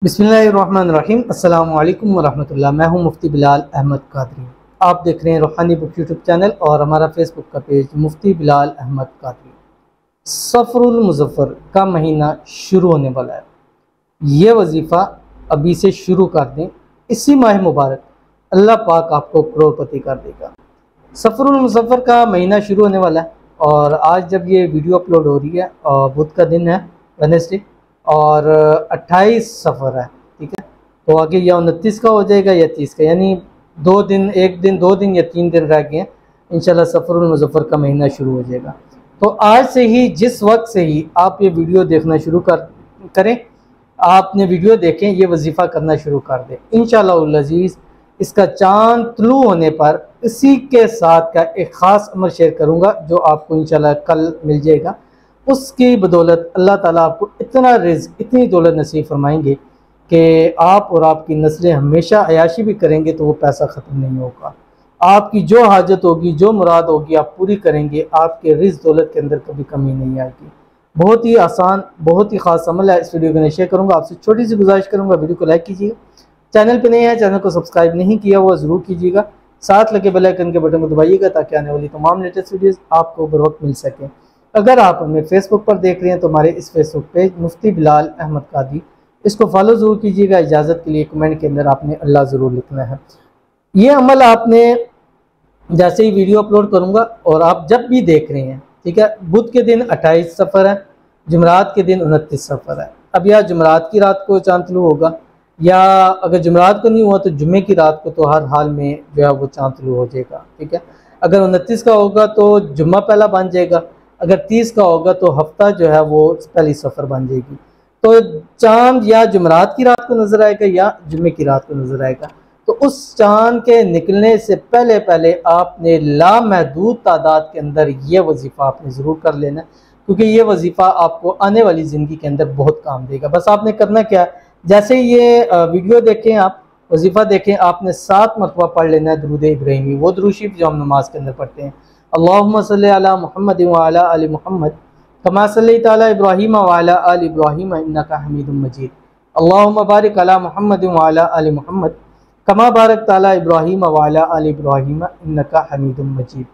बिस्मिल्लाहिर्रहमानिर्रहीम। अस्सलामु अलैकुम वरहमतुल्लाह। मैं हूं मुफ्ती बिलाल अहमद कादरी। आप देख रहे हैं रूहानी बुक यूट्यूब चैनल और हमारा फेसबुक का पेज मुफ्ती बिलाल अहमद कादरी। सफ़रुल मुज़फ़्फ़र का महीना शुरू होने वाला है। ये वजीफ़ा अभी से शुरू कर दें। इसी माह मुबारक अल्लाह पाक आपको करोड़पति कर देगा। सफ़रुल मुज़फ़्फ़र का महीना शुरू होने वाला है और आज जब ये वीडियो अपलोड हो रही है और बुध का दिन है, वेडनेसडे, और 28 सफ़र है। ठीक है, तो आगे या 29 का हो जाएगा या 30 का, यानी 2 दिन, 1 दिन, 2 दिन या 3 दिन रह गए हैं। इंशाल्लाह सफ़रुल मुज़फ़्फ़र का महीना शुरू हो जाएगा। तो आज से ही, जिस वक्त से ही आप ये वीडियो देखना शुरू करें, आपने वीडियो देखें, ये वजीफ़ा करना शुरू कर दें। इंशाअल्लाह अज़ीज़ इसका चांद तुलू होने पर इसी के साथ का एक ख़ास अमल शेयर करूँगा जो आपको इंशाअल्लाह कल मिल जाएगा। उसकी बदौलत अल्लाह ताला आपको इतना रिज़्क़, इतनी दौलत नसीब फरमाएंगे कि आप और आपकी नस्लें हमेशा अयाशी भी करेंगे तो वो पैसा ख़त्म नहीं होगा। आपकी जो हाजत होगी, जो मुराद होगी, आप पूरी करेंगे। आपके रिज़्क़ दौलत के अंदर कभी कमी नहीं आएगी। बहुत ही आसान, बहुत ही ख़ास अमल है। इस वीडियो को मैं शेयर करूँगा। आपसे छोटी सी गुजारिश करूँगा, वीडियो को लाइक कीजिएगा। चैनल पर नए हैं, चैनल को सब्सक्राइब नहीं किया हुआ ज़रूर कीजिएगा। साथ लगे बेल आइकन के बटन को दबाइएगा ताकि आने वाली तमाम लेटेस्ट वीडियोज़ आपको बर वक्त मिल सकें। अगर आप हमें फेसबुक पर देख रहे हैं तो हमारे इस फेसबुक पेज मुफ्ती बिलाल अहमद कादरी, इसको फॉलो ज़रूर कीजिएगा। इजाज़त के लिए कमेंट के अंदर आपने अल्लाह ज़रूर लिखना है। ये अमल आपने जैसे ही वीडियो अपलोड करूँगा और आप जब भी देख रहे हैं, ठीक है, बुध के दिन 28 सफ़र है, जुमरात के दिन 29 सफ़र है। अब या जुमरात की रात को चांद तुलू होगा, या अगर जुमरात को नहीं हुआ तो जुम्मे की रात को तो हर हाल में जो है वो चांद तुलू हो जाएगा। ठीक है, अगर 29 का होगा तो जुम्मा पहला बन जाएगा, अगर 30 का होगा तो हफ्ता जो है वो पहली सफ़र बन जाएगी। तो चांद या जुमरात की रात को नज़र आएगा या जुम्मे की रात को नज़र आएगा। तो उस चांद के निकलने से पहले पहले आपने लामहदूद तादाद के अंदर ये वजीफ़ा आपने ज़रूर कर लेना है, क्योंकि ये वजीफ़ा आपको आने वाली ज़िंदगी के अंदर बहुत काम देगा। बस आपने करना क्या है, जैसे ये वीडियो देखें, आप वजीफ़ा देखें, आपने 7 मरतबा पढ़ लेना है दुरूद इब्राहिमी, वो दुरूद शरीफ जो हम नमाज के अंदर पढ़ते हैं। अल्लाहुम्मा सल्ली अला मुहम्मद व अला आलि मुहम्मद कमा सल्लैता अला इब्राहीम व अला आलि इब्राहीम इन्नका हमीदुम मजीद। अल्लाहुम्मा बारिक अला मुहम्मद व अला आलि मुहम्मद कमा बारकता अला इब्राहीम व अला आलि इब्राहीम इन्नका हमीदुम मजीद।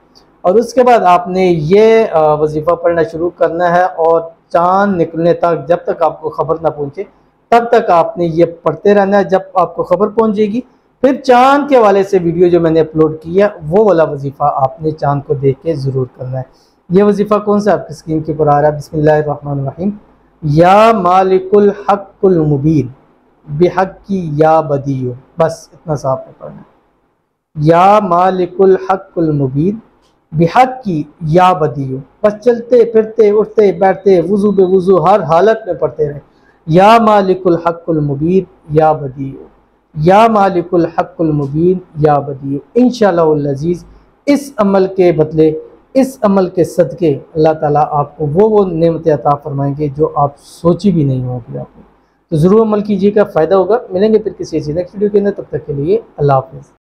और उसके बाद आपने ये वजीफ़ा पढ़ना शुरू करना है और चाँद निकलने तक, जब तक आपको खबर ना पहुँचे तब तक आपने ये पढ़ते रहना है। जब आपको खबर पहुँचेगी फिर चाँद के वाले से वीडियो जो मैंने अपलोड किया वो वाला वजीफ़ा आपने चाँद को देख के ज़रूर करना है। ये वजीफ़ा कौन सा आपकी स्क्रीन के ऊपर आ रहा है, बिस्मिल्लाहिर्रहमानिर्रहीम। या मालिकुल हक़्क़ुल मुबीन बिहक़्क़ी या बदीयो, बस इतना सा आपने पढ़ना है। या मालिकुल हक़्क़ुल मुबीन बिहक़्क़ी या बदीयो, बस चलते फिरते उठते बैठते वुज़ू बेवुज़ू हर हालत में पढ़ते रहें। या मालिकुल हक़्क़ुल मुबीन या बदीयो, या मालिकुल हक़्क़ुल मुबीन या बदीयो। इंशाअल्लाह अज़ीज़ इस अमल के बदले, इस अमल के सदक़े अल्लाह ताला आपको वो नेमतें अता फरमाएंगे जो आप सोची भी नहीं होगी आपने। तो ज़रूर अमल कीजिएगा, फ़ायदा होगा। मिलेंगे फिर किसी ऐसी नेक्स्ट वीडियो के अंदर, तब तक के लिए अल्लाह हाफ़िज़।